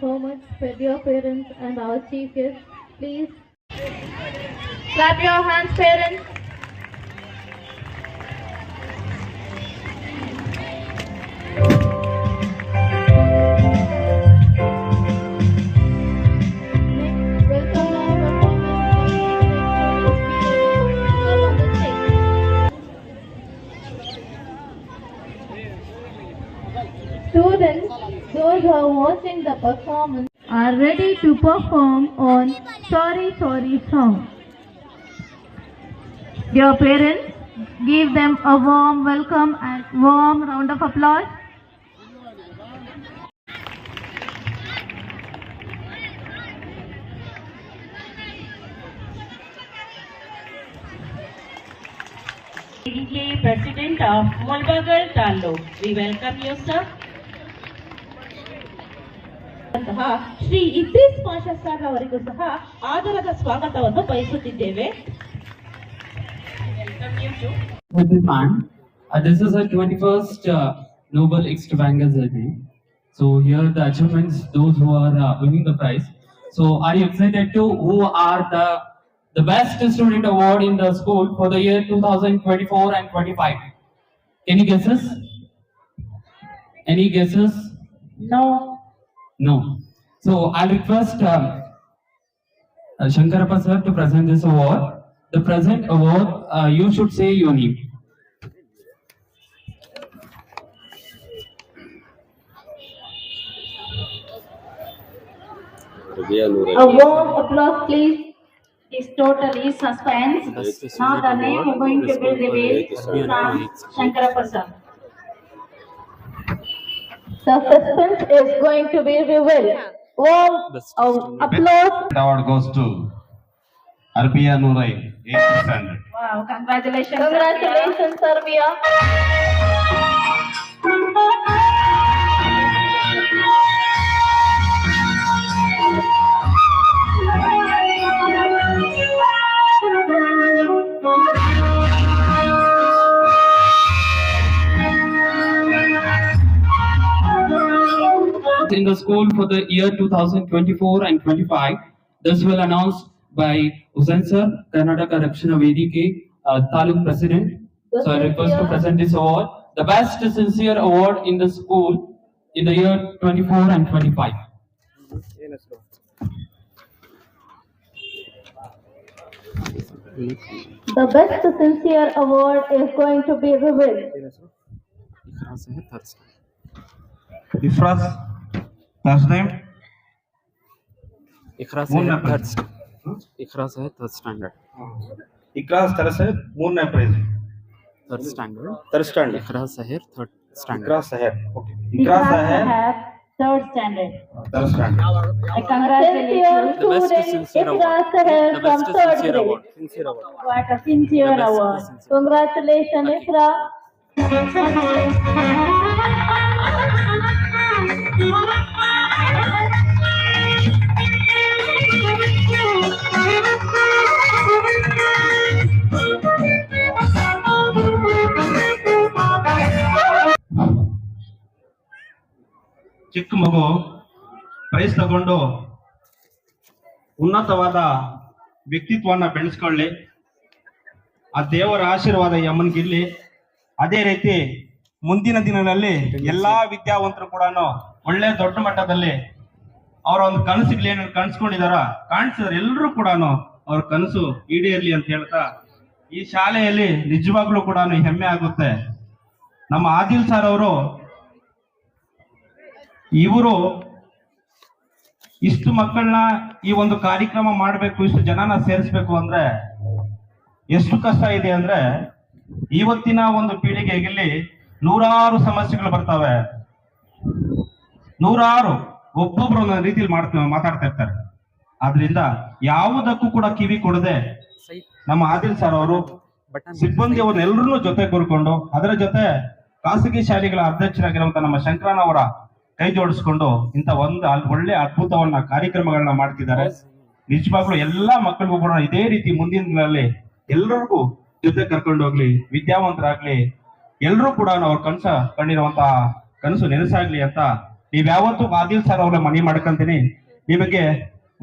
so much for dear parents and our chief guest. Please clap your hands, parents. Students, those who are watching the performance are ready to perform on Sorry Sorry song. Dear parents, give them a warm welcome and warm round of applause. ADK President of Mulbagal Taluk. We welcome you, sir. Shri Idris Pasha sir ಅವರಿಗೂ ಸಹ ಆದರದ ಸ್ವಾಗತವನ್ನು ಬಯಸುತ್ತಿದ್ದೇವೆ. With this man, this is our 21st Nobel Extravaganza. So here the achievements, those who are winning the prize. So are you excited to who are the best student award in the school for the year 2024 and 25? Any guesses? Any guesses? No. No. So I'll request Shankarappa sir to present this award. The present award, you should say your name. A warm applause, please. Is totally suspense. Now the name is going to be revealed from Shankarappa sir. The suspense is going to be revealed. Warm applause. The award goes to Arbia Nurai, 8th standard. Wow, congratulations. Congratulations, Serbia. In the school for the year 2024 and 25, this will announced by Hussain sir, Karnataka Rakshana Vedike, Taluk President. So I request to present this award, the best sincere award in the school in the year 24 and 25. The best sincere award is going to be revealed. Ifraz, last name? Ikra Sahib, third standard. Ikraz Sahib, ಮೂರನೇ price. Third standard. Third standard. Ikra Sahib, third standard. Ikraz Sahib. Okay. Ikraz Sahib, Third standard. third standard. I congratulate you. The best Student sincere Ikra award. Sahib The from best third sincere grade. award. Sincere award. What a sincere The best award. sincere. Congratulations, Ikra. ಚಿಕ್ಕ ಮಗು price ತಗೊಂಡು ಉನ್ನತವಾದ ವ್ಯಕ್ತಿತ್ವವನ್ನು ಬೆಳೆಸ್ಕೊಳ್ಳಿ. ಆ ದೇವರ ಆಶೀರ್ವಾದ ಈ ಅಮ್ಮನಿಗಿರ್ಲಿ. ಅದೇ ರೀತಿ ಮುಂದಿನ ದಿನಗಳಲ್ಲಿ ಎಲ್ಲಾ ವಿದ್ಯಾವಂತರು ಕೂಡ ಒಳ್ಳೆ ದೊಡ್ಡ ಮಟ್ಟದಲ್ಲಿ ಅವರ ಒಂದು ಕನಸುಗಳು ಏನು ಕನಸ್ಕೊಂಡಿದಾರ ಕಾಣಿಸಿದ್ರೆ ಎಲ್ಲರೂ ಕೂಡ ಅವ್ರ ಕನಸು ಈಡೇರ್ಲಿ ಅಂತ ಹೇಳ್ತಾ ಈ ಶಾಲೆಯಲ್ಲಿ ನಿಜವಾಗ್ಲೂ ಕೂಡ ಹೆಮ್ಮೆ ಆಗುತ್ತೆ. ನಮ್ಮ ಆದಿಲ್ ಸರ್ ಅವರು ಇವರು ಇಷ್ಟು ಮಕ್ಕಳನ್ನ ಈ ಒಂದು ಕಾರ್ಯಕ್ರಮ ಮಾಡಬೇಕು, ಇಷ್ಟು ಜನನ ಸೇರಿಸ್ಬೇಕು ಅಂದ್ರೆ ಎಷ್ಟು ಕಷ್ಟ ಇದೆ ಅಂದ್ರೆ ಇವತ್ತಿನ ಒಂದು ಪೀಳಿಗೆಯಲ್ಲಿ ನೂರಾರು ಸಮಸ್ಯೆಗಳು ಬರ್ತವೆ. ನೂರಾರು ಒಬ್ಬೊಬ್ರು ಒಂದೊಂದು ರೀತಿಯಲ್ಲಿ ಮಾತಾಡ್ತಾ ಇರ್ತಾರೆ. ಆದ್ರಿಂದ ಯಾವುದಕ್ಕೂ ಕೂಡ ಕಿವಿ ಕೊಡದೆ ನಮ್ಮ ಆದಿಲ್ ಸರ್ ಅವರು ಸಿಬ್ಬಂದಿ ಅವ್ರನ್ನೆಲ್ಲರೂ ಜೊತೆ ಕೂರ್ಕೊಂಡು ಅದರ ಜೊತೆ ಖಾಸಗಿ ಶಾಲೆಗಳ ಅಧ್ಯಕ್ಷರಾಗಿರುವಂತ ನಮ್ಮ ಶಂಕರನವರ ಕೈ ಜೋಡಿಸ್ಕೊಂಡು ಇಂಥ ಒಂದು ಒಳ್ಳೆ ಅದ್ಭುತವನ್ನ ಕಾರ್ಯಕ್ರಮಗಳನ್ನ ಮಾಡ್ತಿದ್ದಾರೆ. ನಿಜವಾಗ್ಲೂ ಎಲ್ಲಾ ಮಕ್ಕಳಿಗೂ ಕೂಡ ಇದೇ ರೀತಿ ಮುಂದಿನ ದಿನಗಳಲ್ಲಿ ಎಲ್ಲರಿಗೂ ಜೊತೆ ಕರ್ಕೊಂಡು ಹೋಗ್ಲಿ, ವಿದ್ಯಾವಂತರಾಗ್ಲಿ, ಎಲ್ಲರೂ ಕೂಡ ಅವ್ರ ಕಂಡಿರುವಂತಹ ಕನಸು ನೆನಸಾಗ್ಲಿ ಅಂತ ನೀವ್ ಯಾವತ್ತೂ ಆದಿಲ್ ಸರ್ ಅವ್ರ ಮನಿ ಮಾಡ್ಕೊಂತೀನಿ. ನಿಮಗೆ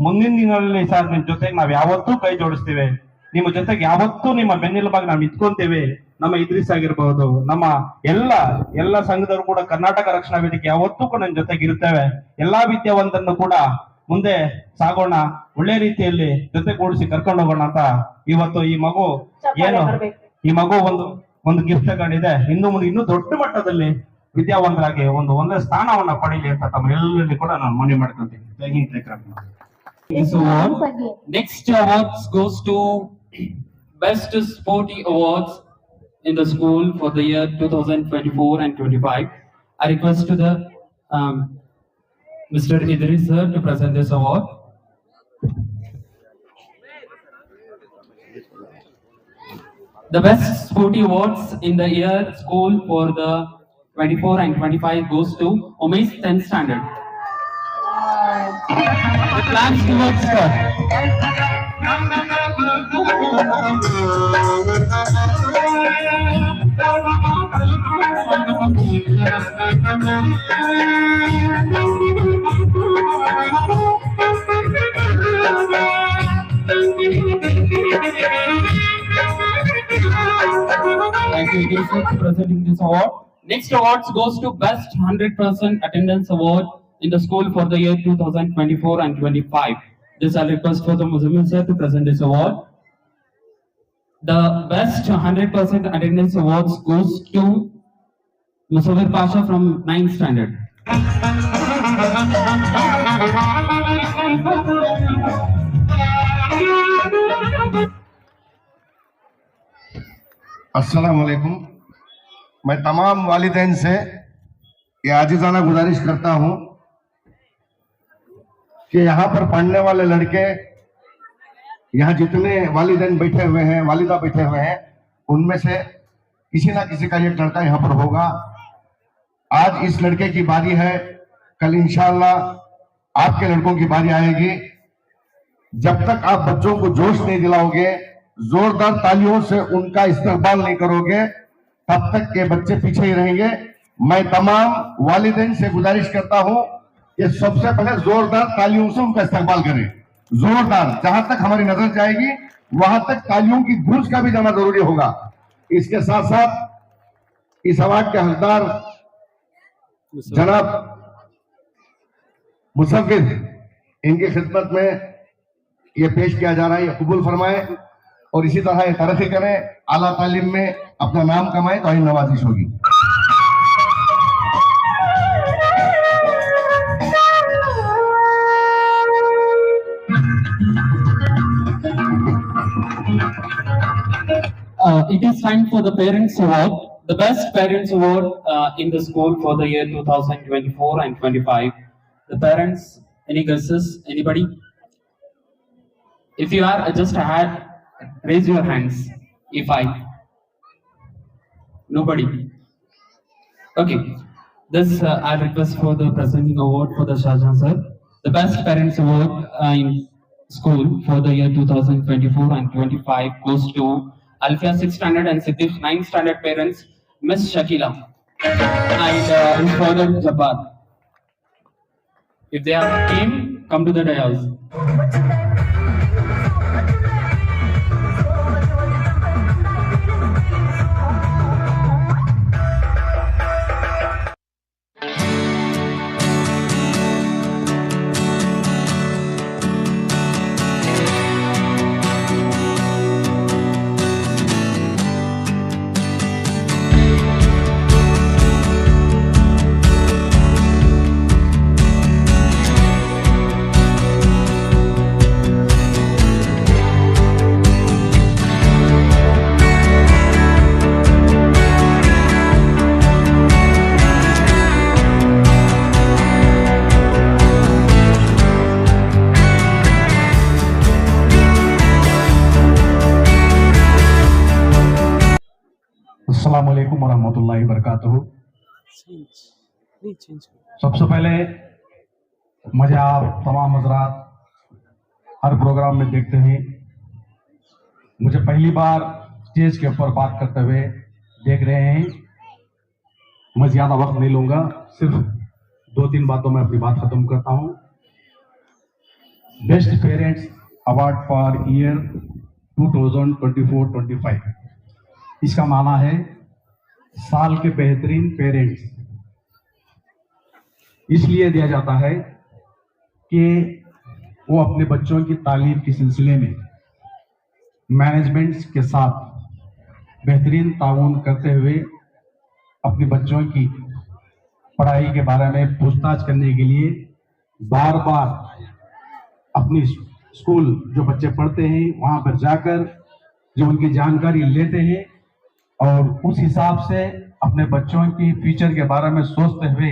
ಮುಂದಿನ ದಿನಗಳಲ್ಲಿ ಸರ್ ನಿಮ್ ಜೊತೆಗೆ ನಾವ್ ಯಾವತ್ತೂ ಕೈ ಜೋಡಿಸ್ತೀವಿ. ನಿಮ್ಮ ಜೊತೆಗೆ ಯಾವತ್ತೂ ನಿಮ್ಮ ಬೆನ್ನೆಲುಬಾಗಿ ನಾವು ನಿಂತ್ಕೊಂತೀವಿ. ನಮ್ಮ ಇದ್ರಿಸ್ ಆಗಿರ್ಬಹುದು, ನಮ್ಮ ಎಲ್ಲ ಸಂಘದವರು ಕೂಡ ಕರ್ನಾಟಕ ರಕ್ಷಣಾ ವೇದಿಕೆ ಯಾವತ್ತೂ ಕೂಡ ನನ್ನ ಜೊತೆಗೆ ಇರ್ತೇವೆ. ಎಲ್ಲಾ ವಿದ್ಯಾವಂತರನ್ನು ಕೂಡ ಮುಂದೆ ಸಾಗೋಣ, ಒಳ್ಳೆ ರೀತಿಯಲ್ಲಿ ಜೊತೆಗೂಡಿಸಿ ಕರ್ಕೊಂಡು ಹೋಗೋಣ ಅಂತ ಇವತ್ತು ಈ ಮಗು ಏನು ಈ ಮಗು ಒಂದು ಗಿಫ್ಟ್ ತಗೊಂಡಿದೆ. ಇನ್ನೂ ದೊಡ್ಡ ಮಟ್ಟದಲ್ಲಿ ವಿದ್ಯಾವಂತರಾಗಿ ಒಂದೇ ಸ್ಥಾನವನ್ನ ಪಡೀಲಿ ಅಂತ ತಮ್ಮೆಲ್ಲರಲ್ಲಿ ಕೂಡ ನಾನು ಮನವಿ ಮಾಡ್ಕೊಂತೀನಿ. ಜೈ Hind, Jai Karnataka. Next awards goes to Best Sporty Awards in the school for the year 2024 and 25. I request to the Mr. Idris sir to present this award. The Best Sporty Awards in the year school for the 24 and 25 goes to Umesh 10th standard. The claps towards sir. Thank you, Idris sir, for presenting this award. Next awards goes to Best 100% Attendance Award in the school for the year 2024 and 25. This I request for the Muzammil sir to present this award. The Best 100% Attendance Awards goes to Musawir Pasha from 9th standard. अस्सलाम वालेकुम। मैं तमाम वालिदैन से ये आजिज़ाना गुजारिश करता हूं कि यहाँ पर पढ़ने वाले लड़के, यहाँ जितने वालिदैन बैठे हुए हैं, वालिदा बैठे हुए हैं, उनमें से किसी ना किसी का एक लड़का यहाँ पर होगा। आज इस लड़के की बारी है, कल इंशाअल्लाह आपके लड़कों की बारी आएगी। जब तक आप बच्चों को जोश नहीं दिलाओगे, जोरदार तालियों से उनका इस्तकबाल नहीं करोगे, तब तक के बच्चे पीछे ही रहेंगे। मैं तमाम वालिदैन से गुजारिश करता हूं कि सबसे पहले जोरदार तालियों से उनका इस्तकबाल करें। जोरदार, जहां तक हमारी नजर जाएगी वहां तक तालियों की गूंज का भी जाना जरूरी होगा। इसके साथ साथ इस अवार्ड के हकदार जनाब मुसव्विर, इनकी खिदमत में ये पेश किया जा रहा है, ये कबूल फरमाए और इसी तरह ये तरक्की करें, आला तालीम में अपना नाम कमाए, तो आई नवाजिश होगी। It is time for the Parents Award, the Best Parents Award in the school for the year 2024 and 25. The parents, any guesses? Anybody? If you are, just raise your hands. If I. Nobody. Okay. This I request for the presenting award for the Shahjahan sir. The Best Parents Award in school for the year 2024 and 25 goes to Alfia 6th standard and Siddiq 9th standard parents, Miss Shakila and his father Jabbar. If they are came, come to the dais. अस्सलाम वालेकुम वरहमतुल्लाहि वबरकातुहू। सबसे पहले मुझे आप तमाम हजरात हर programme में देखते हैं, मुझे पहली बार स्टेज के ऊपर बात करते हुए देख रहे हैं। मैं ज्यादा वक्त नहीं लूंगा, सिर्फ 2-3 बातों में अपनी बात खत्म करता हूं। Best parents award for year 2024-25, इसका माना है साल के बेहतरीन पेरेंट्स इसलिए दिया जाता है कि वो अपने बच्चों की तालीम के सिलसिले में मैनेजमेंट के साथ बेहतरीन ताउन करते हुए अपने बच्चों की पढ़ाई के बारे में पूछताछ करने के लिए बार बार अपनी स्कूल जो बच्चे पढ़ते हैं वहां पर जाकर जो उनकी जानकारी लेते हैं और उस हिसाब से अपने बच्चों की फ्यूचर के बारे में सोचते हुए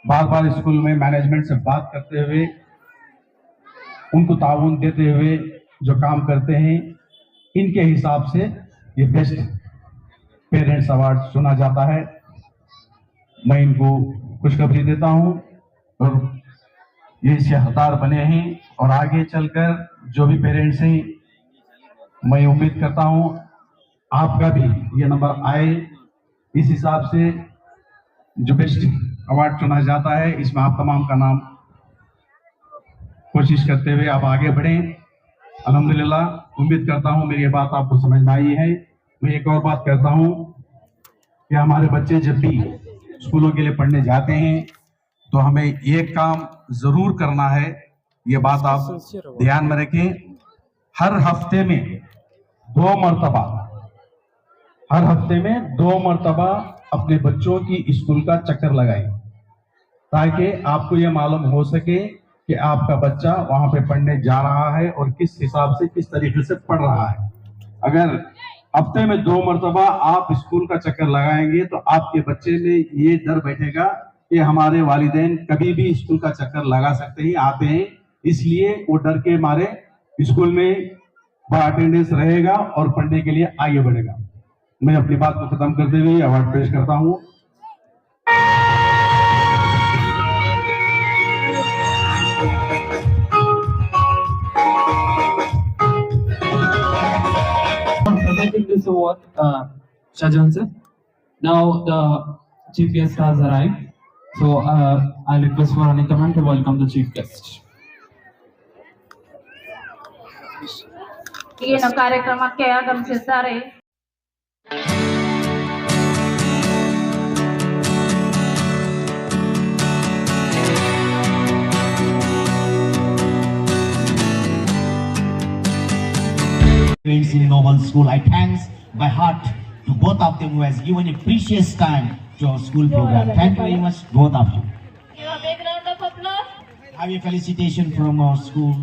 बार बार स्कूल में मैनेजमेंट से बात करते हुए उनको ताउन देते हुए जो काम करते हैं, इनके हिसाब से ये बेस्ट पेरेंट्स अवार्ड चुना जाता है। मैं इनको खुशखबरी देता हूं और ये इसके हकदार बने हैं और आगे चलकर जो भी पेरेंट्स हैं, मैं उम्मीद करता हूं आपका भी ये नंबर आए। इस हिसाब से जो बेस्ट अवार्ड चुना जाता है, इसमें आप तमाम का नाम कोशिश करते हुए आप आगे बढ़ें। अल्हम्दुलिल्लाह, उम्मीद करता हूं मेरी ये बात आपको समझ में आई है। मैं एक और बात करता हूं कि हमारे बच्चे जब भी स्कूलों के लिए पढ़ने जाते हैं तो हमें एक काम जरूर करना है, ये बात आप ध्यान में रखें। हर हफ्ते में 2 मरतबा अपने बच्चों की स्कूल का चक्कर लगाएं, ताकि आपको ये मालूम हो सके कि आपका बच्चा वहां पे पढ़ने जा रहा है और किस हिसाब से किस तरीके से पढ़ रहा है। अगर हफ्ते में 2 मरतबा आप स्कूल का चक्कर लगाएंगे तो आपके बच्चे में ये डर बैठेगा कि हमारे वालिदैन कभी भी स्कूल का चक्कर लगा सकते हैं, आते हैं, इसलिए वो डर के मारे स्कूल में बड़ा अटेंडेंस रहेगा और पढ़ने के लिए आगे बढ़ेगा। मैं अपनी बात को खत्म करते हुए अवार्ड पेश करता हूं। Presenting this award, Shahjahan sir. Now the chief guest has arrived, so I request for Anika ma'am to welcome the chief guest. ಏನು ಕಾರ್ಯಕ್ರಮಕ್ಕೆ ಆಗಮಿಸಿದ್ದಾರೆ Friends in Noble School, I thanks by heart to both of them who has given a precious time to our school program. Thank you very much, both of you. Give a big round of applause. Have a felicitation from our school.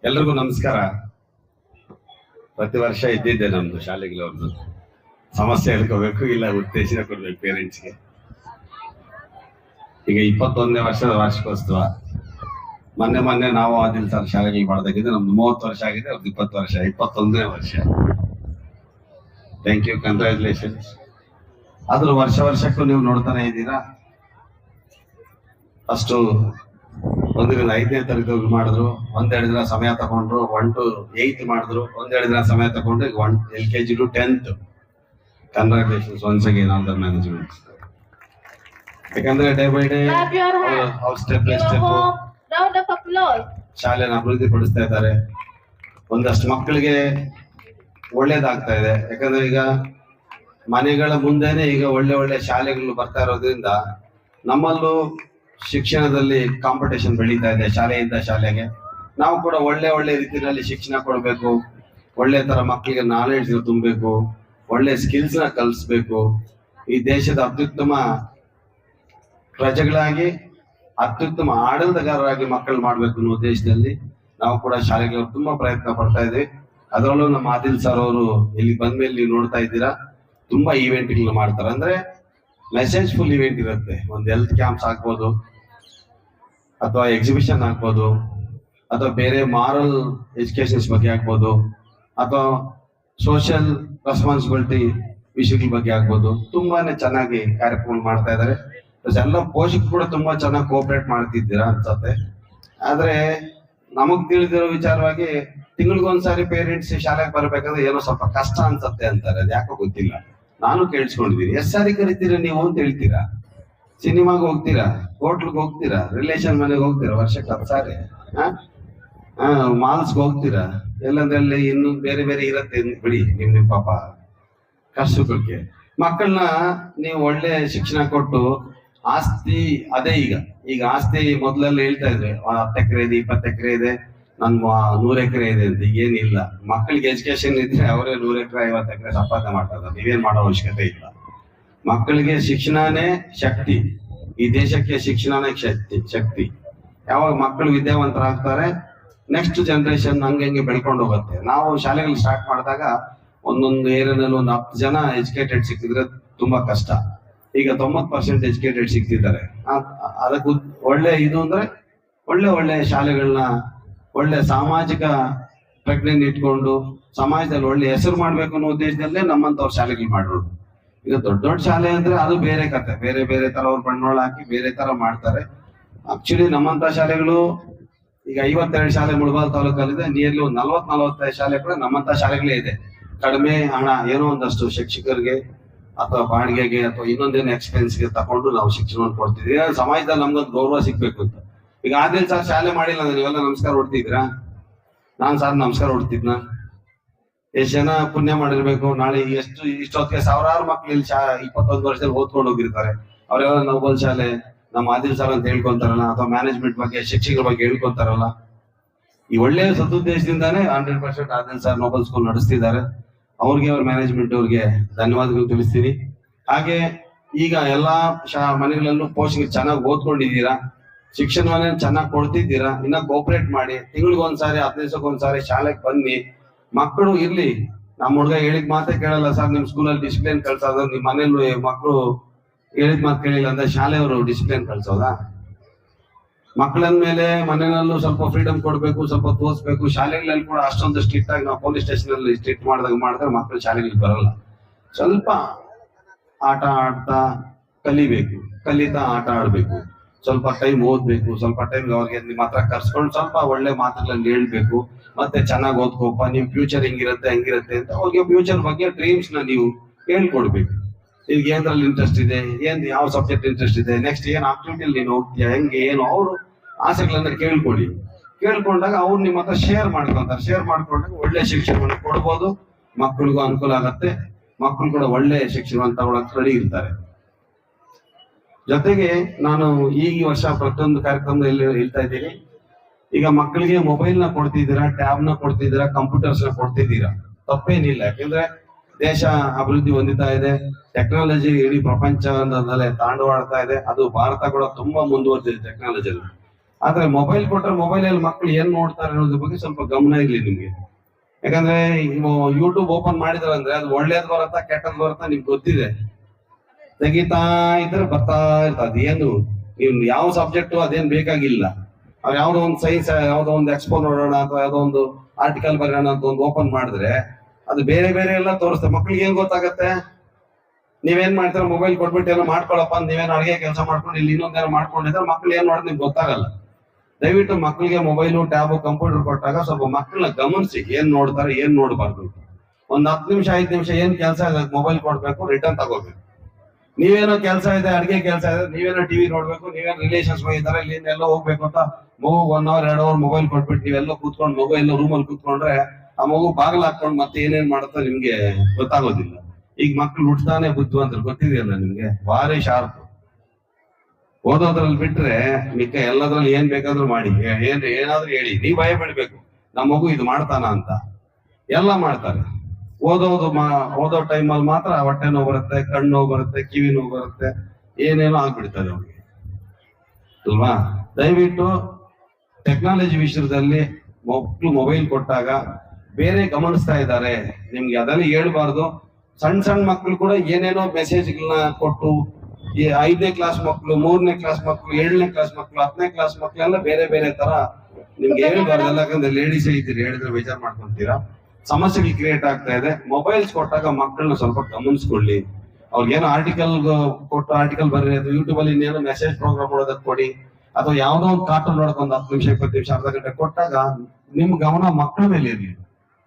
ಎಲ್ರಿಗೂ ನಮಸ್ಕಾರ. ಪ್ರತಿ ವರ್ಷ ಇದ್ದಿದ್ದೆ ನಮ್ದು ಶಾಲೆಗೆ ಅವ್ರದ್ದು ಸಮಸ್ಯೆ ಹೇಳ್ಕೋಬೇಕು, ಇಲ್ಲ ಉತ್ತೇಜನ ಕೊಡ್ಬೇಕು ಪೇರೆಂಟ್ಸ್ಗೆ. ಈಗ 21ನೇ ವರ್ಷದ ವಾರ್ಷಿಕೋತ್ಸವ. ಮೊನ್ನೆ ನಾವು ಆದಿಲ್ ಸರ್ ಶಾಲೆಗೆ ಮಾಡ್ದಾಗಿದ್ದು ನಮ್ದು 30 ವರ್ಷ ಆಗಿದೆ, ಅವ್ರದ್ದು 20 ವರ್ಷ, 21ನೇ ವರ್ಷ. Thank you, congratulations. ಆದ್ರೂ ವರ್ಷಕ್ಕೂ ನೀವು ನೋಡ್ತಾನೆ ಇದ್ದೀರಾ. ಅಷ್ಟು 1ರಿಂದ 5ನೇ ತರಗತಿ ಮಾಡಿದ್ರು, 1-2 ದಿನ ಸಮಯ ತಗೊಂಡ್ರು, 1 to 8 ಮಾಡಿದ್ರು, 1-2 ದಿನ ಸಮಯ ತಗೊಂಡು ಈಗ LKG to 10th. Congratulations once again all the management. ಯಾಕಂದ್ರೆ day by day Clap your hands. ಅವ್ರ step by Give a step warm round of applause. ಶಾಲೆನ ಅಭಿವೃದ್ಧಿ ಪಡಿಸ್ತಾ ಇದ್ದಾರೆ. ಒಂದಷ್ಟು ಮಕ್ಕಳಿಗೆ ಒಳ್ಳೇದಾಗ್ತಾ ಇದೆ. ಯಾಕಂದ್ರೆ ಈಗ ಮನೆಗಳ ಮುಂದೆನೆ ಈಗ ಒಳ್ಳೆ ಶಾಲೆಗಳು ಬರ್ತಾ ಇರೋದ್ರಿಂದ ನಮ್ಮಲ್ಲೂ ಶಿಕ್ಷಣದಲ್ಲಿ ಕಾಂಪಿಟೇಷನ್ ಬೆಳೀತಾ ಇದೆ. ಶಾಲೆಯಿಂದ ಶಾಲೆಗೆ ನಾವು ಕೂಡ ಒಳ್ಳೆ ರೀತಿಯಲ್ಲಿ ಶಿಕ್ಷಣ ಕೊಡಬೇಕು, ಒಳ್ಳೆ ತರ ಮಕ್ಕಳಿಗೆ ನಾಲೆಡ್ಜ್ ತುಂಬಬೇಕು, ಒಳ್ಳೆ ಸ್ಕಿಲ್ಸ್ ನ ಕಲಿಸ್ಬೇಕು. ಈ ದೇಶದ ಅತ್ಯುತ್ತಮ ಪ್ರಜೆಗಳಾಗಿ ಅತ್ಯುತ್ತಮ ಆಡಳಿತಗಾರರಾಗಿ ಮಕ್ಕಳು ಮಾಡ್ಬೇಕು ಅನ್ನೋ ಉದ್ದೇಶದಲ್ಲಿ ನಾವು ಕೂಡ ಶಾಲೆಗೆ ತುಂಬಾ ಪ್ರಯತ್ನ ಪಡ್ತಾ ಇದ್ದೀವಿ. ಅದರಲ್ಲೂ ನಮ್ಮ ಆದಿಲ್ ಸರ್ ಅವರು ಇಲ್ಲಿ ಬಂದ್ಮೇಲೆ ನೀವು ನೋಡ್ತಾ ಇದ್ದೀರಾ, ತುಂಬಾ ಈವೆಂಟ್ಗಳನ್ನ ಮಾಡ್ತಾರೆ. ಅಂದ್ರೆ ಮೆಸೇಜ್ ಫುಲ್ ಇವೆಂಟ್ ಇರುತ್ತೆ. ಒಂದು ಹೆಲ್ತ್ ಕ್ಯಾಂಪ್ಸ್ ಆಗ್ಬೋದು, ಅಥವಾ ಎಕ್ಸಿಬಿಷನ್ ಆಗ್ಬೋದು, ಅಥವಾ ಬೇರೆ ಮಾರಲ್ ಎಜುಕೇಶನ್ಸ್ ಬಗ್ಗೆ ಆಗ್ಬೋದು, ಅಥವಾ ಸೋಷಿಯಲ್ ರೆಸ್ಪಾನ್ಸಿಬಿಲಿಟಿ ವಿಷಯಗಳ ಬಗ್ಗೆ ಆಗ್ಬೋದು. ತುಂಬಾನೇ ಚೆನ್ನಾಗಿ ಕಾರ್ಯಕ್ರಮ ಮಾಡ್ತಾ ಇದ್ದಾರೆ. ಎಲ್ಲ ಪೋಷಕರು ಕೂಡ ತುಂಬಾ ಚೆನ್ನಾಗಿ ಕೋಆಪರೇಟ್ ಮಾಡ್ತಿದ್ದೀರಾ ಅನ್ಸತ್ತೆ. ಆದ್ರೆ ನಮಗ್ ತಿಳಿದಿರೋ ವಿಚಾರವಾಗಿ ತಿಂಗಳಿಗೊಂದ್ಸಾರಿ ಪೇರೆಂಟ್ಸ್ ಶಾಲೆಗೆ ಬರ್ಬೇಕಂದ್ರೆ ಏನೋ ಸ್ವಲ್ಪ ಕಷ್ಟ ಅನ್ಸತ್ತೆ ಅಂತಾರೆ. ಅದು ಯಾಕೋ ಗೊತ್ತಿಲ್ಲ, ನಾನು ಕೇಳಿಸ್ಕೊಂಡಿದ್ದೀನಿ. ಎಷ್ಟು ಸಾರಿ ಕರಿತೀರಾ ನೀವು ಅಂತ ಹೇಳ್ತೀರಾ? ಸಿನಿಮಾಗ ಹೋಗ್ತೀರಾ, ಹೋಟ್ಲ್ಗೆ ಹೋಗ್ತೀರಾ, ರಿಲೇಷನ್ ಮನೆಗೆ ಹೋಗ್ತೀರಾ, ವರ್ಷಕ್ಕೆ 10 ಸಾರಿ, ಮಾಲ್ಸ್ಗೆ ಹೋಗ್ತೀರಾ, ಎಲ್ಲಂದ್ರೆ ಅಲ್ಲಿ ಇನ್ನು ಬೇರೆ ಇರತ್ತೆ ಬಿಡಿ. ನಿಮ್ ಪಾಪ ಕಷ್ಟಕ್ಕೆ ಮಕ್ಕಳನ್ನ ನೀವು ಒಳ್ಳೆ ಶಿಕ್ಷಣ ಕೊಟ್ಟು ಆಸ್ತಿ ಅದೇ. ಈಗ ಆಸ್ತಿ ಮೊದಲೆಲ್ಲ ಹೇಳ್ತಾ ಇದ್ರೆ 10 ಎಕರೆ ಇದೆ, 20 ಎಕರೆ ಇದೆ, ನನ್ 100 ಎಕರೆ ಇದೆ ಅಂತ. ಈಗೇನಿಲ್ಲ. ಮಕ್ಕಳಿಗೆ ಎಜುಕೇಶನ್ ಇದ್ರೆ ಅವರೇ 100 ಎಕರೆ 50 ಎಕರೆ ಸಂಪಾದನೆ ಮಾಡ್ತಾರೆ. ನೀವೇನ್ ಮಾಡೋ ಅವಶ್ಯಕತೆ ಇಲ್ಲ. ಮಕ್ಕಳಿಗೆ ಶಿಕ್ಷಣನೇ ಶಕ್ತಿ. ಈ ದೇಶಕ್ಕೆ ಶಿಕ್ಷಣನೇ ಶಕ್ತಿ. ಯಾವಾಗ ಮಕ್ಕಳು ವಿದ್ಯಾವಂತರಾಗ್ತಾರೆ, ನೆಕ್ಸ್ಟ್ ಜನರೇಷನ್ ಹಂಗೆ ಬೆಳ್ಕೊಂಡು ಹೋಗುತ್ತೆ. ನಾವು ಶಾಲೆಗಳು ಸ್ಟಾರ್ಟ್ ಮಾಡಿದಾಗ ಒಂದೊಂದು ಏರಿಯಾದಲ್ಲಿ ಒಂದು 10 ಜನ ಎಜುಕೇಟೆಡ್ ಸಿಕ್ಕಿದ್ರೆ ತುಂಬಾ ಕಷ್ಟ. ಈಗ 90% ಎಜುಕೇಟೆಡ್ ಸಿಗ್ತಿದ್ದಾರೆ. ಅದಕ್ಕೆ ಒಳ್ಳೆ ಇದು ಅಂದ್ರೆ ಒಳ್ಳೆ ಶಾಲೆಗಳನ್ನ ಒಳ್ಳೆ ಸಾಮಾಜಿಕ ಪ್ರಜ್ಞೆನ ಇಟ್ಕೊಂಡು ಸಮಾಜದಲ್ಲಿ ಒಳ್ಳೆ ಹೆಸರು ಮಾಡ್ಬೇಕು ಅನ್ನೋ ಉದ್ದೇಶದಲ್ಲೇ ನಮ್ಮಂತವ್ರ ಶಾಲೆಗಳು ಮಾಡಿರೋದು. ಈಗ ದೊಡ್ಡ ಶಾಲೆ ಅಂದ್ರೆ ಅದು ಬೇರೆ ಕತೆ, ಬೇರೆ ತರ ಅವ್ರು ಬಂಡವಾಳ ಹಾಕಿ ಬೇರೆ ತರ ಮಾಡ್ತಾರೆ. ಆಕ್ಚುಲಿ ನಮ್ಮಂತ ಶಾಲೆಗಳು ಈಗ 52 ಶಾಲೆ ಮುಳಬಾಲ್ ತಾಲೂಕಲ್ಲಿದೆ. ನಿಯರ್ಲಿ ಒಂದು 40-45 ಶಾಲೆ ಕೂಡ ನಮ್ಮಂತ ಶಾಲೆಗಳೇ ಇದೆ. ಕಡಿಮೆ ಹಣ ಏನೋ ಒಂದಷ್ಟು ಶಿಕ್ಷಕರಿಗೆ ಅಥವಾ ಬಾಡಿಗೆಗೆ ಅಥವಾ ಇನ್ನೊಂದೇನು ಎಕ್ಸ್ಪೆನ್ಸ್ಗೆ ತಗೊಂಡು ನಾವು ಶಿಕ್ಷಣವನ್ನು ಕೊಡ್ತಿದ್ವಿ. ಸಮಾಜದಲ್ಲಿ ನಮ್ಗೊಂದು ಗೌರವ ಸಿಗ್ಬೇಕು ಅಂತ. ಈಗ ಆದಿಲ್ ಸರ್ ಶಾಲೆ ಮಾಡಿಲ್ಲ ಅಂದ್ರೆ ನೀವೆಲ್ಲ ನಮಸ್ಕಾರ ಹೊಡ್ತಿದ್ರಾ? ನಾನ್ ಸರ್ ನಮಸ್ಕಾರ ಹೊಡ್ತಿದ್ನ? ಎಷ್ಟು ಜನ ಪುಣ್ಯ ಮಾಡಿರ್ಬೇಕು. ನಾಳೆ ಇಷ್ಟೊತ್ತಿಗೆ ಸಾವಿರಾರು ಮಕ್ಳು ಇಲ್ಲಿ 21 ವರ್ಷದಲ್ಲಿ ಓದ್ಕೊಂಡು ಹೋಗಿರ್ತಾರೆ. ಅವರೆಲ್ಲ ನೋಬಲ್ ಶಾಲೆ ನಮ್ಮ ಆದಿಲ್ ಸರ್ ಅಂತ ಹೇಳ್ಕೊಂತಾರಲ್ಲ, ಅಥವಾ ಮ್ಯಾನೇಜ್ಮೆಂಟ್ ಬಗ್ಗೆ ಶಿಕ್ಷಕರ ಬಗ್ಗೆ ಹೇಳ್ಕೊಂತಾರಲ್ಲ. ಈ ಒಳ್ಳೆಯ ಸದುದ್ದೇಶದಿಂದಾನೇ 100% ಆದಿಲ್ ಸರ್ ನೋಬಲ್ ಸ್ಕೂಲ್ ನಡೆಸ್ತಿದ್ದಾರೆ. ಅವ್ರಿಗೆ, ಅವ್ರ ಮ್ಯಾನೇಜ್ಮೆಂಟ್ ಅವ್ರಿಗೆ ಧನ್ಯವಾದಗಳು ತಿಳಿಸ್ತೀನಿ. ಹಾಗೆ ಈಗ ಎಲ್ಲಾ ಮನೆಗಳಲ್ಲೂ ಪೋಷಕರು ಚೆನ್ನಾಗಿ ಓದ್ಕೊಂಡಿದ್ದೀರಾ, ಶಿಕ್ಷಣವನ್ನ ಚೆನ್ನಾಗಿ ಕೊಡ್ತಿದ್ದೀರಾ. ಇನ್ನ ಕೋಆಪರೇಟ್ ಮಾಡಿ, ತಿಂಗಳಿಗೊಂದ್ಸಾರಿ 15 ದಿವಸಕ್ಕೊಂದ್ಸಾರಿ ಶಾಲೆಗೆ ಬನ್ನಿ. ಮಕ್ಕಳು ಇರ್ಲಿ. ನಮ್ಮ ಹುಡುಗ ಹೇಳಿದ ಮಾತೇ ಕೇಳಲ್ಲ ಸರ್, ನಿಮ್ ಸ್ಕೂಲಲ್ಲಿ ಡಿಸಿಪ್ಲಿನ್ ಕಳ್ಸೋದು, ನಿಮ್ ಮನೇಲಿ ಮಕ್ಕಳು ಹೇಳಿದ ಮಾತು ಕೇಳಿಲ್ಲ ಅಂದ್ರೆ ಶಾಲೆಯವರು ಡಿಸಿಪ್ಲಿನ್ ಕಳ್ಸೋದಾ? ಮಕ್ಕಳಂದ ಮೇಲೆ ಮನೆಯಲ್ಲೂ ಸ್ವಲ್ಪ ಫ್ರೀಡಮ್ ಕೊಡ್ಬೇಕು, ಸ್ವಲ್ಪ ತೋರಿಸ್ಬೇಕು. ಶಾಲೆಗಳಲ್ಲಿ ಕೂಡ ಅಷ್ಟೊಂದು ಸ್ಟ್ರಿಕ್ಟ್ ಆಗಿ ನಾವು ಪೊಲೀಸ್ ಸ್ಟೇಷನ್ ಅಲ್ಲಿ ಸ್ಟ್ರಿಕ್ಟ್ ಮಾಡಿದ್ರೆ ಮಕ್ಕಳು ಶಾಲೆಗಳಿಗೆ ಬರಲ್ಲ. ಸ್ವಲ್ಪ ಆಟ ಆಡ್ತಾ ಕಲಿಬೇಕು, ಕಲಿತಾ ಆಟ ಆಡ್ಬೇಕು, ಸ್ವಲ್ಪ ಟೈಮ್ ಓದ್ಬೇಕು, ಸ್ವಲ್ಪ ಟೈಮ್ ಅವ್ರಿಗೆ ನಿಮ್ಮ ಹತ್ರ ಕರ್ಸ್ಕೊಂಡು ಸ್ವಲ್ಪ ಒಳ್ಳೆ ಮಾತುಗಳಲ್ಲಿ ಹೇಳ್ಬೇಕು. ಮತ್ತೆ ಚೆನ್ನಾಗಿ ಓದ್ಕೋಪ, ನಿಮ್ ಫ್ಯೂಚರ್ ಹಂಗಿರುತ್ತೆ ಅಂತ ಅವ್ರಿಗೆ ಫ್ಯೂಚರ್ ಬಗ್ಗೆ ಡ್ರೀಮ್ಸ್ ನ ನೀವು ಹೇಳ್ಕೊಡ್ಬೇಕು. ನಿಮ್ಗೆ ಏನ್ರಲ್ಲಿ ಇಂಟ್ರೆಸ್ಟ್ ಇದೆ, ಯಾವ ಸಬ್ಜೆಕ್ಟ್ ಇಂಟ್ರೆಸ್ಟ್ ಇದೆ, ನೆಕ್ಸ್ಟ್ ಏನ್ ಆಕ್ಟಿವಿಟಿಯಲ್ಲಿ ನೀನು ಹೋಗ್ತೀಯಾ, ಹೆಂಗೆ ಏನು, ಅವರು ಆಸೆಗಳನ್ನ ಕೇಳ್ಕೊಂಡಾಗ ಅವ್ರು ನಿಮ್ಮ ಹತ್ರ ಶೇರ್ ಮಾಡ್ಕೊಂಡಾಗ ಒಳ್ಳೆ ಶಿಕ್ಷಣವನ್ನು ಕೊಡ್ಬೋದು. ಮಕ್ಕಳಿಗೂ ಅನುಕೂಲ ಆಗತ್ತೆ, ಮಕ್ಕಳು ಕೂಡ ಒಳ್ಳೆ ಶಿಕ್ಷಣವನ್ನು ತಗೊಳಕ್ ರೆಡಿ ಇರ್ತಾರೆ. ಜೊತೆಗೆ ನಾನು ಈ ವರ್ಷ ಪ್ರತಿಯೊಂದು ಕಾರ್ಯಕ್ರಮದಲ್ಲಿ ಹೇಳ್ತಾ ಇದ್ದೀನಿ, ಈಗ ಮಕ್ಕಳಿಗೆ ಮೊಬೈಲ್ ನ ಕೊಡ್ತಿದ್ದೀರಾ, ಟ್ಯಾಬ್ ನ ಕೊಡ್ತಿದ್ದೀರಾ, ಕಂಪ್ಯೂಟರ್ಸ್ ನ ಕೊಡ್ತಿದ್ದೀರಾ, ತಪ್ಪೇನಿಲ್ಲ. ಯಾಕಂದ್ರೆ ದೇಶ ಅಭಿವೃದ್ಧಿ ಹೊಂದುತ್ತಾ ಇದೆ, ಟೆಕ್ನಾಲಜಿ ಇಡೀ ಪ್ರಪಂಚದಲ್ಲೇ ತಾಂಡವಾಡ್ತಾ ಇದೆ. ಅದು ಭಾರತ ಕೂಡ ತುಂಬಾ ಮುಂದುವರೆದಿದೆ ಟೆಕ್ನಾಲಜಿಯಲ್ಲಿ. ಆದ್ರೆ ಮೊಬೈಲ್ ಕೊಟ್ರೆ ಮೊಬೈಲಲ್ಲಿ ಮಕ್ಳು ಏನ್ ನೋಡ್ತಾರೆ ಅನ್ನೋದ್ರ ಬಗ್ಗೆ ಸ್ವಲ್ಪ ಗಮನ ಇರ್ಲಿ ನಿಮ್ಗೆ. ಯಾಕಂದ್ರೆ ಯೂಟ್ಯೂಬ್ ಓಪನ್ ಮಾಡಿದಾರೆ ಅಂದ್ರೆ ಅದು ಒಳ್ಳೇದ್ ಬರತ್ತಾ ಕೆಟ್ಟದ್ ಬರತ್ತಾ ನಿಮ್ಗೆ ಗೊತ್ತಿದೆ. ತೆಗಿತಾ ಇದ್ರೆ ಬರ್ತಾ ಇರ್ತದೆ. ಏನು ನೀವು ಯಾವ ಸಬ್ಜೆಕ್ಟ್ ಅದೇನ್ ಬೇಕಾಗಿಲ್ಲ. ಅವ್ರು ಯಾವ್ದೋ ಒಂದು ಸೈನ್ಸ್ ಯಾವ್ದೋ ಒಂದು ಎಕ್ಸ್ಪೋ ನೋಡೋಣ ಅಥವಾ ಯಾವ್ದೋ ಒಂದು ಆರ್ಟಿಕಲ್ ಬರೋಣ ಅಂತ ಒಂದು ಓಪನ್ ಮಾಡಿದ್ರೆ ಅದು ಬೇರೆ ಬೇರೆ ಎಲ್ಲ ತೋರಿಸ್ತದೆ. ಮಕ್ಳಿಗೆ ಏನ್ ಗೊತ್ತಾಗತ್ತೆ? ನೀವೇನ್ ಮಾಡ್ತೀರ, ಮೊಬೈಲ್ ಕೊಟ್ಬಿಟ್ಟು ಏನೋ ಮಾಡ್ಕೊಳಪ್ಪ ಅಂತ ನೀವೇನು ಅಡುಗೆ ಕೆಲಸ ಮಾಡ್ಕೊಂಡು ಇಲ್ಲಿ ಇನ್ನೊಂದೇನೋ ಮಾಡ್ಕೊಂಡಿದ್ರೆ ಮಕ್ಳು ಏನ್ ಮಾಡೋದು ನಿಮ್ಗೆ ಗೊತ್ತಾಗಲ್ಲ. ದಯವಿಟ್ಟು ಮಕ್ಕಳಿಗೆ ಮೊಬೈಲು, ಟ್ಯಾಬು, ಕಂಪ್ಯೂಟರ್ ಕೊಟ್ಟಾಗ ಸ್ವಲ್ಪ ಮಕ್ಕಳನ್ನ ಗಮನಿಸಿ ಏನ್ ನೋಡ್ತಾರೆ, ಏನ್ ನೋಡ್ಬಾರ್ದು. ಒಂದ್ 10 ನಿಮಿಷ 5 ನಿಮಿಷ ಏನ್ ಕೆಲಸ ಇದೆ ಮೊಬೈಲ್ ಕೊಡ್ಬೇಕು, ರಿಟರ್ನ್ ತಗೋಬೇಕು. ನೀವೇನೋ ಕೆಲಸ ಇದೆ, ಅಡಿಗೆ ಕೆಲಸ ಇದೆ, ನೀವೇನೋ ಟಿವಿ ನೋಡ್ಬೇಕು, ನೀವೇನೋ ರಿಲೇಷನ್ಸ್ ಹೋಗಿದ್ದಾರೆ, ಇಲ್ಲಿ ಎಲ್ಲ ಹೋಗ್ಬೇಕು ಅಂತ ಮಗು 1 hour 2 hour ಮೊಬೈಲ್ ಕೊಟ್ಬಿಟ್ಟು ನೀವೆಲ್ಲ ಕೂತ್ಕೊಂಡು ಮಗು ಎಲ್ಲ ರೂಮಲ್ಲಿ ಕೂತ್ಕೊಂಡ್ರೆ ಆ ಮಗು ಬಾಗಿಲು ಹಾಕೊಂಡು ಮತ್ತೆ ಏನೇನ್ ಮಾಡುತ್ತೋ ನಿಮ್ಗೆ ಗೊತ್ತಾಗೋದಿಲ್ಲ. ಈಗ ಮಕ್ಳು ಹುಟ್ಟಾನೆ ಬುದ್ಧಿವಂತರು, ಗೊತ್ತಿದೆಯಲ್ಲ ನಿಮ್ಗೆ, ಭಾರಿ ಶಾರ್ಪ್. ಓದೋದ್ರಲ್ಲಿ ಬಿಟ್ರೆ ಮಿಕ್ಕ ಎಲ್ಲದ್ರಲ್ಲಿ ಏನ್ ಬೇಕಾದ್ರೂ ಮಾಡಿ, ಏನಾದ್ರೂ ಹೇಳಿ, ನೀವ್ ಭಯ ಬಿಡ್ಬೇಕು ನಮ್ಮ ಮಗು ಇದು ಮಾಡ್ತಾನ ಅಂತ. ಎಲ್ಲ ಮಾಡ್ತಾರೆ. ಓದೋ ಟೈಮಲ್ಲಿ ಮಾತ್ರ ಹೊಟ್ಟೆ ನೋವು ಬರುತ್ತೆ, ಕಣ್ಣು ನೋವು ಬರುತ್ತೆ, ಕಿವಿ ನೋವು ಬರುತ್ತೆ, ಏನೇನೋ ಆಗ್ಬಿಡ್ತದೆ ಅವ್ರಿಗೆ ಅಲ್ವಾ. ದಯವಿಟ್ಟು ಟೆಕ್ನಾಲಜಿ ವಿಷಯದಲ್ಲಿ ಮಕ್ಕಳು ಮೊಬೈಲ್ ಕೊಟ್ಟಾಗ ಬೇರೆ ಗಮನಿಸ್ತಾ ಇದ್ದಾರೆ, ನಿಮ್ಗೆ ಅದೆಲ್ಲ ಹೇಳ್ಬಾರ್ದು. ಸಣ್ಣ ಮಕ್ಕಳು ಕೂಡ ಏನೇನೋ ಮೆಸೇಜ್ಗಳನ್ನ ಕೊಟ್ಟು, ಈ 5ನೇ ಕ್ಲಾಸ್ ಮಕ್ಕಳು, 3ನೇ ಕ್ಲಾಸ್ ಮಕ್ಕಳು, 7ನೇ ಕ್ಲಾಸ್ ಮಕ್ಕಳು, 10ನೇ ಕ್ಲಾಸ್ ಮಕ್ಕಳೆಲ್ಲ ಬೇರೆ ಬೇರೆ ತರ ನಿಮ್ಗೆ ಹೇಳ್ಬಾರ್ದು. ಯಾಕಂದ್ರೆ ಲೇಡೀಸ್ ಇದ್ದೀರಿ, ಹೇಳಿದ್ರೆ ಬೇಜಾರ್ ಮಾಡ್ಕೊಂತೀರಾ, ಸಮಸ್ಯೆಗಳು ಕ್ರಿಯೇಟ್ ಆಗ್ತಾ ಇದೆ. ಮೊಬೈಲ್ಸ್ ಕೊಟ್ಟಾಗ ಮಕ್ಕಳನ್ನ ಸ್ವಲ್ಪ ಗಮನಿಸ್ಕೊಳ್ಳಿ. ಅವ್ರಿಗೇನೋ ಆರ್ಟಿಕಲ್ ಕೊಟ್ಟು ಆರ್ಟಿಕಲ್ ಬರೀ, ಯೂಟ್ಯೂಬ್ ಅಲ್ಲಿ ಇನ್ನೇನೋ ಮೆಸೇಜ್ ಪ್ರೋಗ್ರಾಮ್ ನೋಡೋದಕ್ಕೆ ಕೊಡಿ, ಅಥವಾ ಯಾವ್ದೋ ಒಂದು ಕಾರ್ಟೂನ್ ನೋಡಕ್ ಒಂದು 10 ನಿಮಿಷ 20 ನಿಮಿಷ ಅರ್ಧ ಗಂಟೆ ಕೊಟ್ಟಾಗ ನಿಮ್ ಗಮನ ಮಕ್ಕಳ ಮೇಲೆ ಇರ್ಲಿ.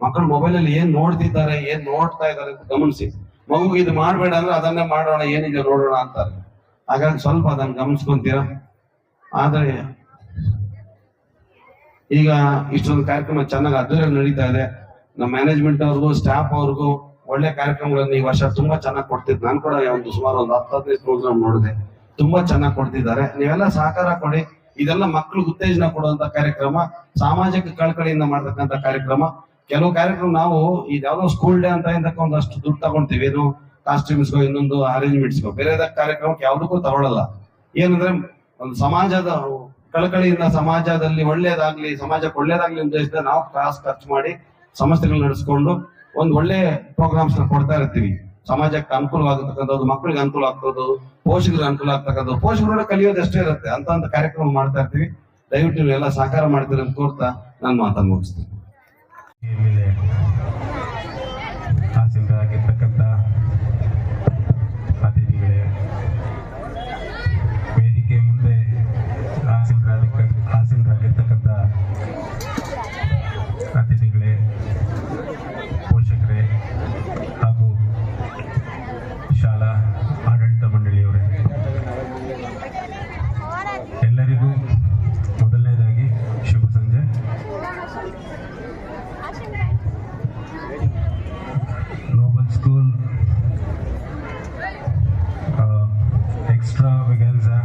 ಮಕ್ಕಳು ಮೊಬೈಲ್ ಅಲ್ಲಿ ಏನ್ ನೋಡ್ತಿದ್ದಾರೆ, ಏನ್ ನೋಡ್ತಾ ಇದ್ದಾರೆ ಅಂತ ಗಮನಿಸಿ. ಮಗು ಇದು ಮಾಡ್ಬೇಡ ಅಂದ್ರೆ ಅದನ್ನೇ ಮಾಡೋಣ, ಏನಿದೆ ನೋಡೋಣ ಅಂತಾರೆ. ಹಾಗಾಗಿ ಸ್ವಲ್ಪ ಅದನ್ನ ಗಮನಿಸ್ಕೊಂತೀರಾ. ಆದ್ರೆ ಈಗ ಇಷ್ಟೊಂದು ಕಾರ್ಯಕ್ರಮ ಚೆನ್ನಾಗಿ ಅದ್ದೂರಿಯಾಗಿ ನಡೀತಾ ಇದೆ. ನಮ್ಮ ಮ್ಯಾನೇಜ್ಮೆಂಟ್ ಅವ್ರಿಗೂ ಸ್ಟಾಫ್ ಅವ್ರಿಗೂ ಒಳ್ಳೆ ಕಾರ್ಯಕ್ರಮಗಳನ್ನ ಈ ವರ್ಷ ತುಂಬಾ ಚೆನ್ನಾಗಿ ಕೊಡ್ತಿದ್ರು. ನಾನು ಕೂಡ ಒಂದು ಸುಮಾರು ಒಂದು 10-15 ಪ್ರೋಗ್ರಾಮ್ ನೋಡಿದೆ, ತುಂಬಾ ಚೆನ್ನಾಗಿ ಕೊಡ್ತಿದ್ದಾರೆ. ನೀವೆಲ್ಲ ಸಹಕಾರ ಕೊಡಿ. ಇದೆಲ್ಲ ಮಕ್ಳಿಗೆ ಉತ್ತೇಜನ ಕೊಡುವಂತ ಕಾರ್ಯಕ್ರಮ, ಸಾಮಾಜಿಕ ಕಳಕಳಿಯಿಂದ ಮಾಡ್ತಕ್ಕಂಥ ಕಾರ್ಯಕ್ರಮ. ಕೆಲವು ಕಾರ್ಯಕ್ರಮ ನಾವು ಇದ್ಯಾವುದೋ ಸ್ಕೂಲ್ ಡೇ ಅಂತ ಇಂದಕ್ಕೆ ಒಂದಷ್ಟು ದುಡ್ಡು ತಗೊಂತೀವಿ, ಏನು ಕಾಸ್ಟ್ಯೂಮ್ಸ್ಗೋ ಇನ್ನೊಂದು ಅರೇಂಜ್ಮೆಂಟ್ಸ್ಗೋ. ಬೇರೆ ಕಾರ್ಯಕ್ರಮಕ್ಕೆ ಯಾವುದಕ್ಕೂ ತಗೊಳ್ಳಲ್ಲ. ಏನಂದ್ರೆ ಒಂದು ಸಮಾಜದ ಕಳಕಳಿಯಿಂದ ಸಮಾಜದಲ್ಲಿ ಒಳ್ಳೇದಾಗ್ಲಿ, ಸಮಾಜಕ್ಕೆ ಒಳ್ಳೇದಾಗ್ಲಿ ಉದ್ದೇಶದಿಂದ ನಾವು ಕಾಸು ಖರ್ಚು ಮಾಡಿ ಸಂಸ್ಥೆಗಳು ನಡೆಸ್ಕೊಂಡು ಒಂದು ಒಳ್ಳೆ ಪ್ರೋಗ್ರಾಮ್ಸ್ ಕೊಡ್ತಾ ಇರ್ತೀವಿ. ಸಮಾಜಕ್ಕೆ ಅನುಕೂಲವಾಗತಕ್ಕಂಥದ್ದು, ಮಕ್ಕಳಿಗೆ ಅನುಕೂಲ ಆಗ್ತದ್ದು, ಪೋಷಕರಿಗೆ ಅನುಕೂಲ ಆಗ್ತಕ್ಕಂಥದ್ದು, ಪೋಷಕರು ಕಲಿಯೋದು ಅಷ್ಟೇ ಇರುತ್ತೆ ಅಂತ ಕಾರ್ಯಕ್ರಮ ಮಾಡ್ತಾ ಇರ್ತೀವಿ. ದಯವಿಟ್ಟು ನೀವು ಎಲ್ಲ ಸಹಕಾರ ಮಾಡ್ತೀರಿ ಅಂತ ಕೋರ್ತಾ ನಾನು ಮಾತನ್ನು ಮುಗಿಸ್ತೀನಿ. ಆಸೀನರಾಗಿರ್ತಕ್ಕಂಥ ಅತಿಥಿಗಳೇ, ವೇದಿಕೆ ಮುಂದೆ ಆಸೀನರಾಗಿರ್ತಕ್ಕಂಥ ಅತಿಥಿಗಳೇ, ಪೋಷಕರೇ ಹಾಗೂ ಶಾಲಾ ಆಡಳಿತ ಮಂಡಳಿಯವರೇ, ಎಲ್ಲರಿಗೂ ಮೊದಲನೇದಾಗಿ ಶುಭ ಸಂಜೆ. ನೋಬಲ್ ಸ್ಕೂಲ್ ಎಕ್ಸ್ಟ್ರಾವೆಗನ್ಸಾ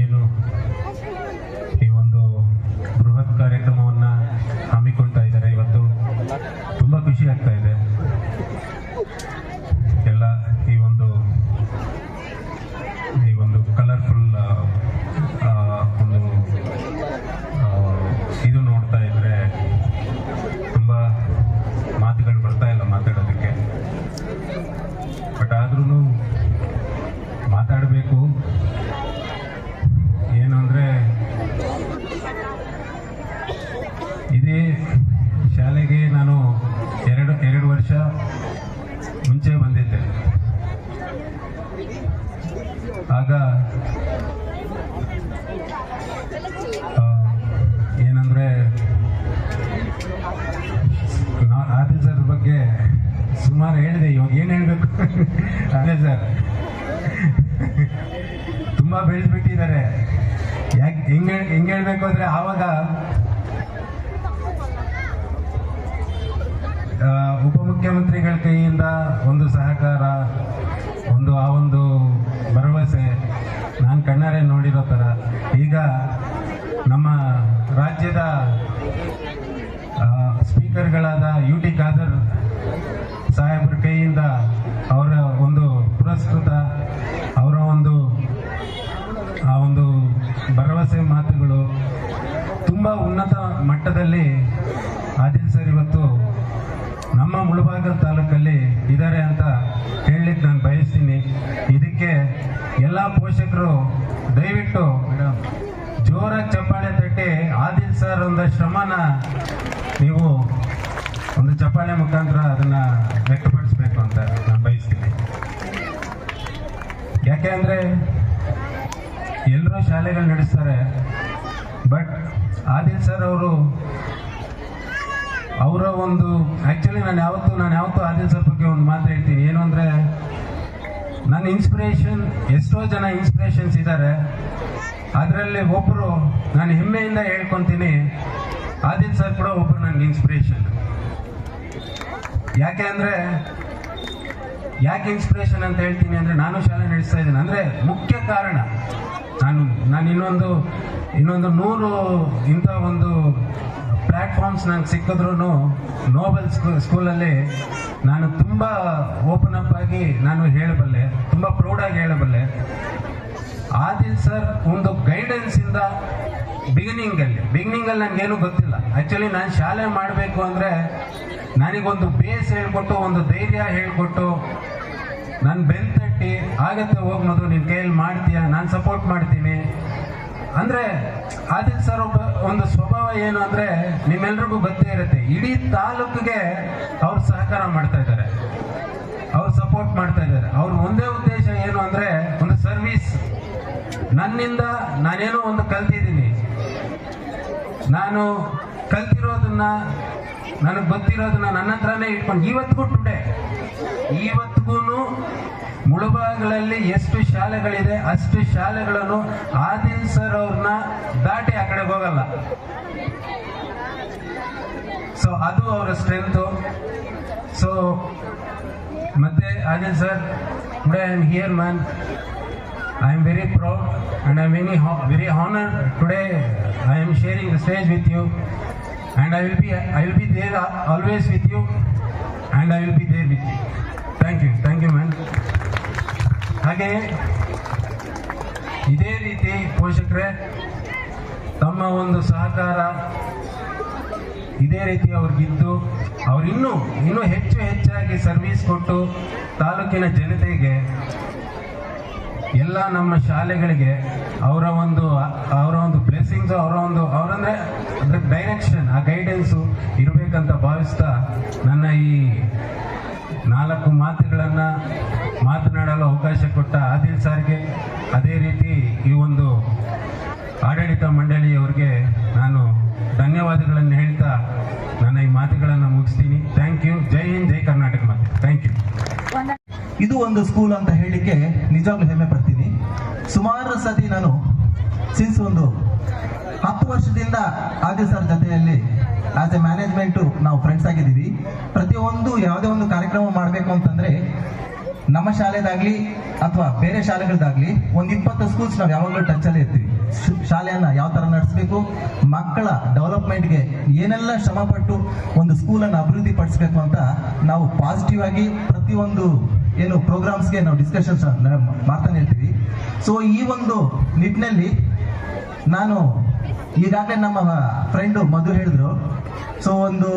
ಏನು ಈ ಒಂದು ಬೃಹತ್ ಕಾರ್ಯಕ್ರಮವನ್ನು ಹಮ್ಮಿಕೊಳ್ತಾ ಇದ್ದಾರೆ. ಇವತ್ತು ತುಂಬ ಖುಷಿ ಆಗ್ತಾ ಇದೆ. ಎಲ್ಲ ಈ ಒಂದು ಕಲರ್ಫುಲ್ ಒಂದು ಇದು ನೋಡ್ತಾ ಇದ್ರೆ ತುಂಬ ಮಾತುಗಳು ಬರ್ತಾ ಇಲ್ಲ ಮಾತಾಡೋದಕ್ಕೆ. ಬಟ್ ಆದ್ರೂ ಮಾತಾಡಬೇಕು. ಏನು ಅಂದರೆ, ಇದೇ ಶಾಲೆಗೆ ನಾನು ಎರಡು ವರ್ಷ ಮುಂಚೆ ಬಂದಿದ್ದೆ. ಆಗ ಏನಂದರೆ, ಆದಿಲ್ ಸರ್ ಬಗ್ಗೆ ಸುಮಾರು ಹೇಳಿದೆ. ಇವಾಗ ಏನು ಹೇಳಬೇಕು? ಅದೇ ಸರ್ ತುಂಬ ಬೆಳೆದ್ಬಿಟ್ಟಿದ್ದಾರೆ. ಯಾಕೆ ಹೆಂಗೆ ಹೇಳ್ಬೇಕು ಅಂದರೆ, ಆವಾಗ ಉಪಮುಖ್ಯಮಂತ್ರಿಗಳ ಕೈಯಿಂದ ಒಂದು ಸಹಕಾರ, ಆ ಒಂದು ಭರವಸೆ ನಾನು ಕಣ್ಣಾರೆ ನೋಡಿರೋ ಥರ ಈಗ ನಮ್ಮ ರಾಜ್ಯದ ಸ್ಪೀಕರ್ಗಳಾದ UT ಖಾದರ್ ಸಾಹೇಬ್ರ ಕೈಯಿಂದ ಅವರ ಒಂದು ಪುರಸ್ಕೃತ, ಅವರ ಒಂದು ಭರವಸೆ ಮಾತುಗಳು ತುಂಬ ಉನ್ನತ ಮಟ್ಟದಲ್ಲಿ ಆದಿಲ್ ಸರ್ ಇವತ್ತು ನಮ್ಮ ಮುಳಬಾಗಿಲು ತಾಲೂಕಲ್ಲಿ ಇದ್ದಾರೆ ಅಂತ ಹೇಳಲಿಕ್ಕೆ ನಾನು ಬಯಸ್ತೀನಿ. ಇದಕ್ಕೆ ಎಲ್ಲ ಪೋಷಕರು ದಯವಿಟ್ಟು ಜೋರಾಗಿ ಚಪ್ಪಾಳೆ ತಟ್ಟಿ ಆದಿಲ್ ಸರ್ ಒಂದು ಶ್ರಮನ ನೀವು ಒಂದು ಚಪ್ಪಾಳೆ ಮುಖಾಂತರ ಅದನ್ನ ವ್ಯಕ್ತಪಡಿಸಬೇಕು ಅಂತ ನಾನು ಬಯಸ್ತೀನಿ. ಯಾಕೆ ಅಂದರೆ ಎಲ್ಲರೂ ಶಾಲೆಗಳು ನಡೆಸ್ತಾರೆ, ಬಟ್ ಆದಿಲ್ ಸರ್ ಅವರ ಒಂದು ಆ್ಯಕ್ಚುಲಿ ನಾನು ಯಾವತ್ತೂ ಆದಿಲ್ ಸರ್ ಬಗ್ಗೆ ಒಂದು ಮಾತು ಹೇಳ್ತೀನಿ. ಏನು ಅಂದರೆ ನನ್ನ ಇನ್ಸ್ಪಿರೇಷನ್, ಎಷ್ಟೋ ಜನ ಇನ್ಸ್ಪಿರೇಷನ್ಸ್ ಇದ್ದಾರೆ, ಅದರಲ್ಲಿ ಒಬ್ಬರು ನಾನು ಹೆಮ್ಮೆಯಿಂದ ಹೇಳ್ಕೊತೀನಿ, ಆದಿಲ್ ಸರ್ ಕೂಡ ಒಬ್ಬರು ನನಗೆ ಇನ್ಸ್ಪಿರೇಷನ್. ಯಾಕೆ ಅಂದರೆ ಯಾಕೆ ಇನ್ಸ್ಪಿರೇಷನ್ ಅಂತ ಹೇಳ್ತೀನಿ ಅಂದರೆ ನಾನು ಶಾಲೆ ನಡೆಸ್ತಾ ಇದ್ದೀನಿ ಅಂದರೆ ಮುಖ್ಯ ಕಾರಣ ನಾನು ಇನ್ನೊಂದು 100 ಇಂಥ ಒಂದು ಪ್ಲ್ಯಾಟ್ಫಾರ್ಮ್ಸ್ ನಂಗೆ ಸಿಕ್ಕಿದ್ರೂ ನೋಬಲ್ ಸ್ಕೂಲಲ್ಲಿ ನಾನು ತುಂಬ ಓಪನ್ ಅಪ್ ಆಗಿ ನಾನು ಹೇಳಬಲ್ಲೆ, ತುಂಬ ಪ್ರೌಡಾಗಿ ಹೇಳಬಲ್ಲೆ. ಆದಿಲ್ ಸರ್ ಒಂದು ಗೈಡೆನ್ಸಿಂದ ಬಿಗಿನಿಂಗಲ್ಲಿ ನನಗೇನು ಗೊತ್ತಿಲ್ಲ. ಆ್ಯಕ್ಚುಲಿ ನಾನು ಶಾಲೆ ಮಾಡಬೇಕು ಅಂದರೆ ನನಗೊಂದು ಬೇಸ್ ಹೇಳ್ಕೊಟ್ಟು, ಒಂದು ಧೈರ್ಯ ಹೇಳ್ಕೊಟ್ಟು, ನಾನು ಬೆಲ್ ತಟ್ಟಿ ಆಗತ್ತೆ ಹೋಗಿ ಮೊದಲು ನಿನ್ನ ಕೈಯಲ್ಲಿ ಮಾಡ್ತೀಯಾ, ನಾನು ಸಪೋರ್ಟ್ ಮಾಡ್ತೀನಿ ಅಂದರೆ ಆದಿಲ್ ಸರ್ ಒಂದು ಸ್ವಭಾವ ಏನು ಅಂದರೆ ನಿಮ್ಮೆಲ್ರಿಗೂ ಗೊತ್ತೇ ಇರುತ್ತೆ, ಇಡೀ ತಾಲೂಕಿಗೆ ಅವ್ರು ಸಹಕಾರ ಮಾಡ್ತಾ ಇದ್ದಾರೆ, ಅವ್ರು ಸಪೋರ್ಟ್ ಮಾಡ್ತಾ ಇದ್ದಾರೆ. ಅವ್ರ ಒಂದೇ ಉದ್ದೇಶ ಏನು ಅಂದರೆ ಒಂದು ಸರ್ವಿಸ್. ನನ್ನಿಂದ ನಾನೇನೋ ಒಂದು ಕಲ್ತಿದ್ದೀನಿ, ನಾನು ಕಲ್ತಿರೋದನ್ನ ನನಗೆ ಗೊತ್ತಿರೋದನ್ನ ನನ್ನ ಹತ್ರನೇ ಇಟ್ಕೊಂಡು ಇವತ್ತಿಗೂ ಮುಳಬಾಗಿಲಲ್ಲಿ ಎಷ್ಟು ಶಾಲೆಗಳಿದೆ ಅಷ್ಟು ಶಾಲೆಗಳನ್ನು ಆದಿಲ್ ಸರ್ ಅವ್ರನ್ನ ದಾಟಿ ಆ ಕಡೆಗೆ ಹೋಗಲ್ಲ. ಸೊ ಅದು ಅವರ ಸ್ಟ್ರೆಂತು. ಸೊ ಮತ್ತೆ Adil sir, today I am here man. I am very proud and I am very honored today. I am sharing the stage with you, and I will be there always with you, and I will be there with you. Thank you, man. ಹಾಗೆ ಇದೇ ರೀತಿ ಪೋಷಕರೇ ತಮ್ಮ ಒಂದು ಸಹಕಾರ ಇದೇ ರೀತಿ ಅವ್ರಿಗಿದ್ದು ಅವ್ರು ಇನ್ನೂ ಹೆಚ್ಚಾಗಿ ಸರ್ವಿಸ್ ಕೊಟ್ಟು ತಾಲೂಕಿನ ಜನತೆಗೆ, ಎಲ್ಲ ನಮ್ಮ ಶಾಲೆಗಳಿಗೆ ಅವರ ಒಂದು ಬ್ಲೆಸ್ಸಿಂಗ್ಸು, ಅವರಂದ್ರೆ ಡೈರೆಕ್ಷನ್, ಆ ಗೈಡೆನ್ಸು ಇರಬೇಕಂತ ಭಾವಿಸ್ತಾ ನನ್ನ ಈ 4 ಮಾತುಗಳನ್ನು ಮಾತನಾಡಲು ಅವಕಾಶ ಕೊಟ್ಟ ಆದಿಲ್ ಸರ್ಗೆ, ಅದೇ ರೀತಿ ಈ ಒಂದು ಆಡಳಿತ ಮಂಡಳಿಯವರಿಗೆ ನಾನು ಧನ್ಯವಾದಗಳನ್ನು ಹೇಳ್ತಾ ನನ್ನ ಈ ಮಾತುಗಳನ್ನು ಮುಗಿಸ್ತೀನಿ. Thank you. ಜೈ ಹಿಂದ್, ಜೈ ಕರ್ನಾಟಕ ಮಾತೆ. Thank you. ಇದು ಒಂದು ಸ್ಕೂಲ್ ಅಂತ ಹೇಳಲಿಕ್ಕೆ ನಿಜವಾಗ್ಲೂ ಹೆಮ್ಮೆ ಪಡ್ತೀನಿ. ಸುಮಾರು ಸತಿ ನಾನು ಒಂದು 10 ವರ್ಷದಿಂದ ಆದಿಲ್ ಸರ್ ಜೊತೆಯಲ್ಲಿ ಆಸ್ ಎ ಮ್ಯಾನೇಜ್ಮೆಂಟು ನಾವು ಫ್ರೆಂಡ್ಸ್ ಆಗಿದ್ದೀವಿ. ಪ್ರತಿಯೊಂದು ಯಾವುದೇ ಒಂದು ಕಾರ್ಯಕ್ರಮ ಮಾಡಬೇಕು ಅಂತಂದರೆ ನಮ್ಮ ಶಾಲೆದಾಗಲಿ ಅಥವಾ ಬೇರೆ ಶಾಲೆಗಳದಾಗಲಿ ಒಂದು 20 ಸ್ಕೂಲ್ಸ್ ನಾವು ಯಾವಾಗಲೂ ಟಚ್ಚಲ್ಲೇ ಇರ್ತೀವಿ. ಶಾಲೆಯನ್ನು ಯಾವ ಥರ ನಡೆಸಬೇಕು, ಮಕ್ಕಳ ಡೆವಲಪ್ಮೆಂಟ್ಗೆ ಏನೆಲ್ಲ ಶ್ರಮಪಟ್ಟು ಒಂದು ಸ್ಕೂಲನ್ನು ಅಭಿವೃದ್ಧಿ ಪಡಿಸಬೇಕು ಅಂತ ನಾವು ಪಾಸಿಟಿವ್ ಆಗಿ ಪ್ರತಿಯೊಂದು ಪ್ರೋಗ್ರಾಮ್ಸ್ಗೆ ನಾವು ಡಿಸ್ಕಷನ್ಸ್ ಮಾಡ್ತಾನೆ ಇರ್ತೀವಿ. ಸೊ ಈ ಒಂದು ನಿಟ್ಟಿನಲ್ಲಿ ನಾನು ಈಗಾಗಲೇ ನಮ್ಮ ಫ್ರೆಂಡು ಮಧು ಹೇಳಿದ್ರು, ಸೊ ಒಂದು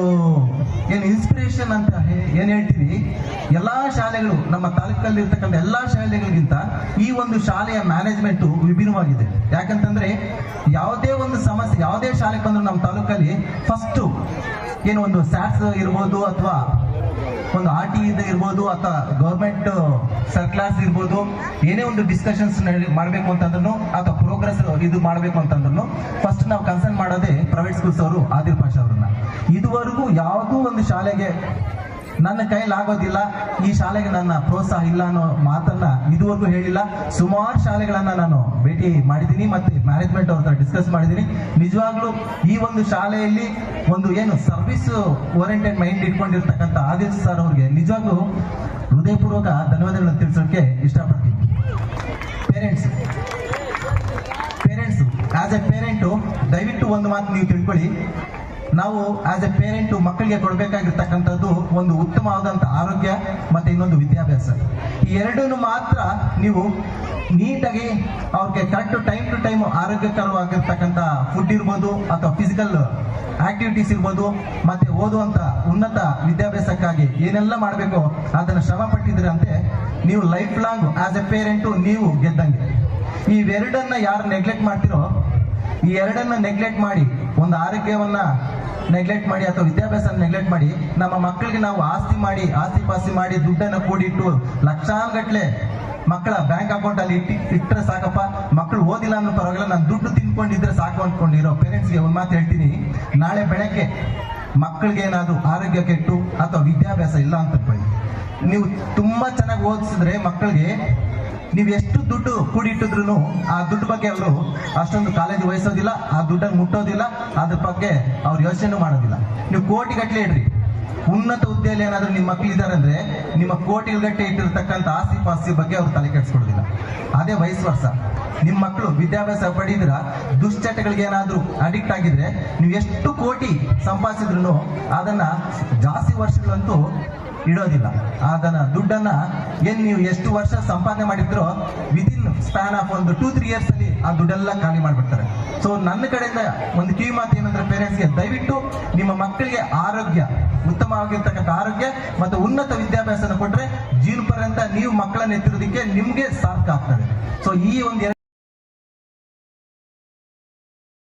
ಇನ್ಸ್ಪಿರೇಷನ್ ಅಂತ ಏನು ಹೇಳ್ತೀವಿ, ಎಲ್ಲ ಶಾಲೆಗಳು ನಮ್ಮ ತಾಲೂಕಲ್ಲಿ ಇರ್ತಕ್ಕಂಥ ಎಲ್ಲ ಶಾಲೆಗಳಿಗಿಂತ ಈ ಒಂದು ಶಾಲೆಯ ಮ್ಯಾನೇಜ್ಮೆಂಟು ವಿಭಿನ್ನವಾಗಿದೆ. ಯಾಕಂತಂದ್ರೆ ಯಾವುದೇ ಒಂದು ಸಮಸ್ಯೆ ಯಾವುದೇ ಶಾಲೆಗೆ ಬಂದರೂ ನಮ್ಮ ತಾಲೂಕಲ್ಲಿ ಫಸ್ಟು ಒಂದು ಸ್ಯಾಟ್ಸ್ ಇರ್ಬೋದು ಅಥವಾ ಒಂದು RT ಇರ್ಬೋದು ಅಥವಾ ಗೌರ್ಮೆಂಟ್ ಸರ್ಕ್ಲಾಸ್ ಇರ್ಬೋದು, ಏನೇ ಒಂದು ಡಿಸ್ಕಷನ್ಸ್ ಮಾಡಬೇಕು ಅಂತಂದ್ರೂ ಅಥವಾ ಪ್ರೋಗ್ರೆಸ್ ಇದು ಮಾಡಬೇಕು ಅಂತಂದ್ರೂ ಫಸ್ಟ್ ನಾವು ಕನ್ಸರ್ನ್ ಮಾಡೋದೇ ಪ್ರೈವೇಟ್ ಸ್ಕೂಲ್ಸ್ ಅವರು ಆದಿಲ್ ಪಾಷಾ ಅವ್ರನ್ನ. ಇದುವರೆಗೂ ಯಾವುದೂ ಒಂದು ಶಾಲೆಗೆ ನನ್ನ ಕೈಯಲ್ಲಿ ಆಗೋದಿಲ್ಲ, ಈ ಶಾಲೆಗೆ ನನ್ನ ಪ್ರೋತ್ಸಾಹ ಇಲ್ಲ ಅನ್ನೋ ಮಾತನ್ನ ಇದುವರೆಗೂ ಹೇಳಿಲ್ಲ. ಸುಮಾರು ಶಾಲೆಗಳನ್ನ ನಾನು ಭೇಟಿ ಮಾಡಿದ್ದೀನಿ ಮತ್ತೆ ಮ್ಯಾನೇಜ್ಮೆಂಟ್ ಅವ್ರ ಹತ್ರ ಡಿಸ್ಕಸ್ ಮಾಡಿದ್ದೀನಿ. ನಿಜವಾಗ್ಲೂ ಈ ಒಂದು ಶಾಲೆಯಲ್ಲಿ ಒಂದು ಸರ್ವಿಸ್ ಓರಿಯೆಂಟೆಡ್ ಮೈಂಡ್ ಇಟ್ಕೊಂಡಿರ್ತಕ್ಕಂಥ ಆದಿಲ್ ಸರ್ ಅವ್ರಿಗೆ ನಿಜವಾಗ್ಲೂ ಹೃದಯಪೂರ್ವಕ ಧನ್ಯವಾದಗಳನ್ನು ತಿಳಿಸೋಕೆ ಇಷ್ಟಪಡ್ತೀನಿ. ಪೇರೆಂಟ್ಸ್ ಆಸ್ ಎ ಪೇರೆಂಟು ದಯವಿಟ್ಟು ಒಂದು ಮಾತು ನೀವು ತಿಳ್ಕೊಳ್ಳಿ, ನಾವು ಆಸ್ ಎ ಪೇರೆಂಟ್ ಮಕ್ಕಳಿಗೆ ಕೊಡಬೇಕಾಗಿರ್ತಕ್ಕಂಥದ್ದು ಒಂದು ಉತ್ತಮವಾದಂಥ ಆರೋಗ್ಯ ಮತ್ತೆ ಇನ್ನೊಂದು ವಿದ್ಯಾಭ್ಯಾಸ. ಈ ಎರಡನ್ನು ಮಾತ್ರ ನೀವು ನೀಟಾಗಿ ಅವ್ರಿಗೆ ಕರೆಕ್ಟ್ ಟೈಮ್ ಟು ಟೈಮ್ ಆರೋಗ್ಯಕರವಾಗಿರ್ತಕ್ಕಂಥ ಫುಡ್ ಇರ್ಬೋದು ಅಥವಾ ಫಿಸಿಕಲ್ ಆಕ್ಟಿವಿಟೀಸ್ ಇರ್ಬೋದು ಮತ್ತೆ ಓದುವಂತ ಉನ್ನತ ವಿದ್ಯಾಭ್ಯಾಸಕ್ಕಾಗಿ ಏನೆಲ್ಲ ಮಾಡಬೇಕು ಅದನ್ನ ಶ್ರಮ ಪಟ್ಟಿದ್ರೆ ಅಂತೆ ನೀವು life long as A parent ನೀವು ಗೆದ್ದಂಗೆ. ಇವೆರಡನ್ನ ಯಾರು ನೆಗ್ಲೆಕ್ಟ್ ಮಾಡ್ತಿರೋ, ಈ ಎರಡನ್ನ ನೆಗ್ಲೆಕ್ಟ್ ಮಾಡಿ ಒಂದು ಆರೋಗ್ಯವನ್ನ ನೆಗ್ಲೆಕ್ಟ್ ಮಾಡಿ ಅಥವಾ ವಿದ್ಯಾಭ್ಯಾಸ ನೆಗ್ಲೆಕ್ಟ್ ಮಾಡಿ ನಮ್ಮ ಮಕ್ಕಳಿಗೆ ನಾವು ಆಸ್ತಿ ಪಾಸ್ತಿ ಮಾಡಿ ದುಡ್ಡನ್ನು ಕೂಡಿಟ್ಟು ಲಕ್ಷಾನುಗಟ್ಲೆ ಮಕ್ಕಳ ಬ್ಯಾಂಕ್ ಅಕೌಂಟ್ ಅಲ್ಲಿ ಇಟ್ಟರೆ ಸಾಕಪ್ಪ, ಮಕ್ಕಳು ಓದಿಲ್ಲ ಅನ್ನೋ ಪರವಾಗಿಲ್ಲ, ನಾನು ದುಡ್ಡು ತಿನ್ಕೊಂಡಿದ್ರೆ ಸಾಕು ಅಂದ್ಕೊಂಡಿರೋ ಪೇರೆಂಟ್ಸ್ಗೆ ಒಂದು ಮಾತು ಹೇಳ್ತೀನಿ, ನಾಳೆ ಬೆಳಗ್ಗೆ ಮಕ್ಕಳಿಗೆ ಏನಾದ್ರು ಆರೋಗ್ಯ ಕೆಟ್ಟು ಅಥವಾ ವಿದ್ಯಾಭ್ಯಾಸ ಇಲ್ಲ ಅಂತ ತಿಳ್ಕೊಳ್ಳಿ, ನೀವು ತುಂಬಾ ಚೆನ್ನಾಗಿ ಓದಿಸಿದ್ರೆ ಮಕ್ಕಳಿಗೆ ನೀವು ಎಷ್ಟು ದುಡ್ಡು ಕೂಡಿಟ್ಟಿದ್ರು ಆ ದುಡ್ಡು ಬಗ್ಗೆ ಅವರು ಅಷ್ಟೊಂದು ಕಾಳಜಿ ವಹಿಸೋದಿಲ್ಲ, ಆ ದುಡ್ಡನ್ನು ಮುಟ್ಟೋದಿಲ್ಲ, ಅದ್ರ ಬಗ್ಗೆ ಅವ್ರು ಯೋಚನೆ ಮಾಡೋದಿಲ್ಲ. ನೀವು ಕೋಟಿಗಟ್ಟಲೆ ಇಡ್ರಿ, ಉನ್ನತ ಹುದ್ದೆಯಲ್ಲಿ ಏನಾದ್ರೂ ನಿಮ್ಮ ಮಕ್ಕಳಿದ್ದಾರೆ ಅಂದ್ರೆ ನಿಮ್ಮ ಕೋಟಿಗಟ್ಟಲೆ ಇಟ್ಟಿರ್ತಕ್ಕಂಥ ಆಸ್ತಿ ಪಾಸ್ತಿ ಬಗ್ಗೆ ಅವ್ರು ತಲೆ ಕೆಡಿಸ್ಕೊಡೋದಿಲ್ಲ. ಅದೇ ವಯಸ್ಸು ವರ್ಷ ನಿಮ್ಮ ಮಕ್ಕಳು ವಿದ್ಯಾಭ್ಯಾಸ ಪಡೆದಿದ್ರ ದುಶ್ಚಟಗಳಿಗೆ ಏನಾದ್ರೂ ಅಡಿಕ್ಟ್ ಆಗಿದ್ರೆ ನೀವು ಎಷ್ಟು ಕೋಟಿ ಸಂಪಾದಿಸಿದ್ರು ಅದನ್ನ ಜಾಸ್ತಿ ವರ್ಷಗಳಂತೂ ಇಡೋದಿಲ್ಲ. ಅದನ್ನ ದುಡ್ಡನ್ನ ಏನ್ ನೀವು ಎಷ್ಟು ವರ್ಷ ಸಂಪಾದನೆ ಮಾಡಿದ್ರೋ ವಿದಿನ್ ಸ್ಪ್ಯಾನ್ ಆಫ್ ಒಂದು 2-3 years ಅಲ್ಲಿ ಆ ದುಡ್ಡೆಲ್ಲ ಖಾಲಿ ಮಾಡ್ಬಿಡ್ತಾರೆ. ಸೊ ನನ್ನ ಕಡೆಯಿಂದ ಒಂದು ಕಿವಿ ಮಾತು ಏನಂದ್ರೆ ಪೇರೆಂಟ್ಸ್ಗೆ, ದಯವಿಟ್ಟು ನಿಮ್ಮ ಮಕ್ಕಳಿಗೆ ಆರೋಗ್ಯ, ಉತ್ತಮವಾಗಿರ್ತಕ್ಕಂಥ ಆರೋಗ್ಯ ಮತ್ತು ಉನ್ನತ ವಿದ್ಯಾಭ್ಯಾಸನ ಕೊಟ್ರೆ ಜೀವನ ಪರ್ಯಂತ ನೀವು ಮಕ್ಕಳನ್ನ ಎತ್ತಿರೋದಕ್ಕೆ ನಿಮ್ಗೆ ಸಾರ್ಥಕ ಆಗ್ತದೆ. ಸೊ ಈ ಒಂದು